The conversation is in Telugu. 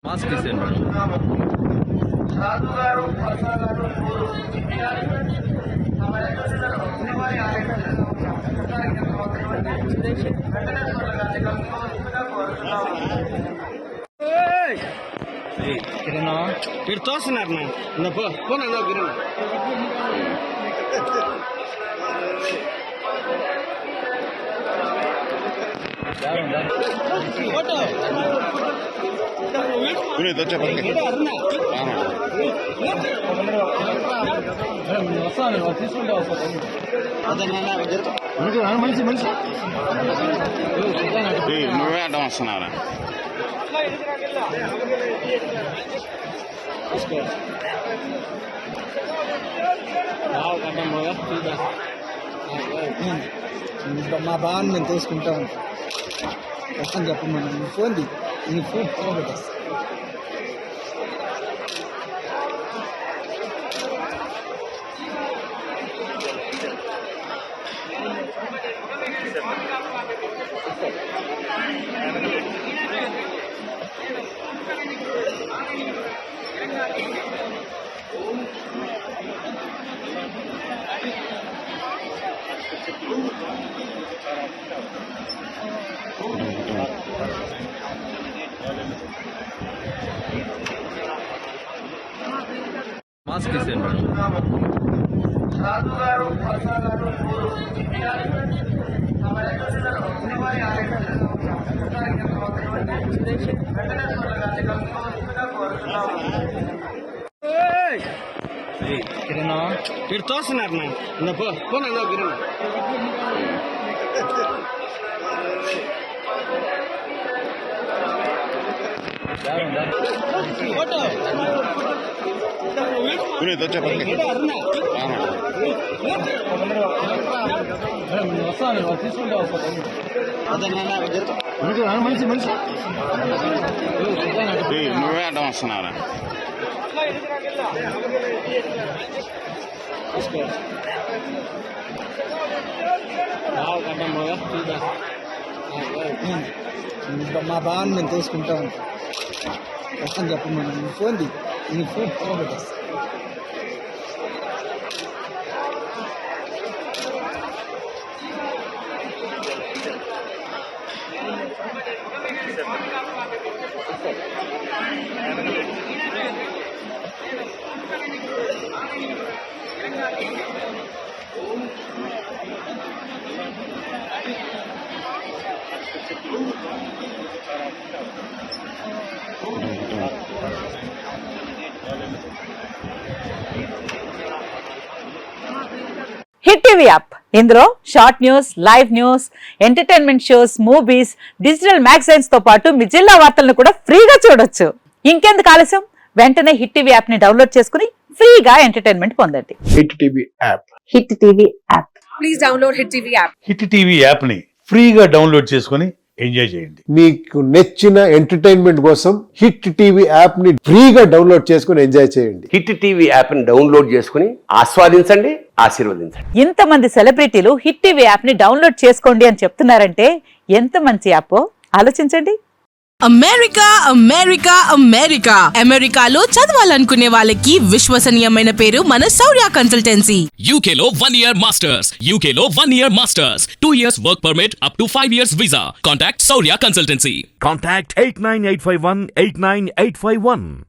మాస్క్ తీసేయండి. ఇటు తోస్తున్నారు నా పోనా గిరణ నువ్వే అడ్డం వస్తున్నారా? మా బావని నేను తీసుకుంటా ఉంటాను. వస్తాను చెప్పమన్నా నీ ఫోన్ ఫోన్ పెట్టేస్తా. మాస్క్ తీసేయండి. ఇటు తోస్తున్నారు నా పోనా గిరణ నువ్వే అడ్డం వస్తున్నారా? మా బావని నేను తీసుకుంటా ఉంటాను. వస్తాను చెప్పమన్నా నీ ఫోన్ పెట్టేస్తా. హిట్ టీవీ యాప్ ఇందులో short news, live news, entertainment shows, movies, digital magazines తో పాటు మీ జిల్లా వార్తలను కూడా ఫ్రీగా చూడొచ్చు. ఇంకెందుకు ఆలస్యం, వెంటనే హిట్ టీవీ యాప్ ని డౌన్లోడ్ చేసుకుని ఫ్రీగా ఎంటర్టైన్మెంట్ పొందండి. Hit TV app. Hit TV app. Please download hit TV app. Hit TV app ని ఫ్రీగా డౌన్లోడ్ చేసుకుని ఎంజాయ్ చేయండి. మీకు నచ్చిన ఎంటర్టైన్మెంట్ కోసం హిట్ టీవీ యాప్ ని ఫ్రీగా డౌన్లోడ్ చేసుకుని ఎంజాయ్ చేయండి. హిట్ టీవీ యాప్ ని డౌన్లోడ్ చేసుకుని ఆస్వాదించండి, ఆశీర్వదించండి. ఇంతమంది సెలబ్రిటీలు హిట్ టీవీ యాప్ ని డౌన్లోడ్ చేసుకోండి అని చెప్తున్నారంటే ఎంత మంచి యాప్ ఆలోచించండి. అమెరికా అమెరికా అమెరికా అమెరికాలో చదవాలనుకునే వాళ్ళకి విశ్వసనీయమైన పేరు మన శౌర్య కన్సల్టెన్సీ. UK లో 1 year masters, UK లో 1 year masters, 2 years work permit up to 5 years visa. Contact Saurya Consultancy. Contact 89851 89851.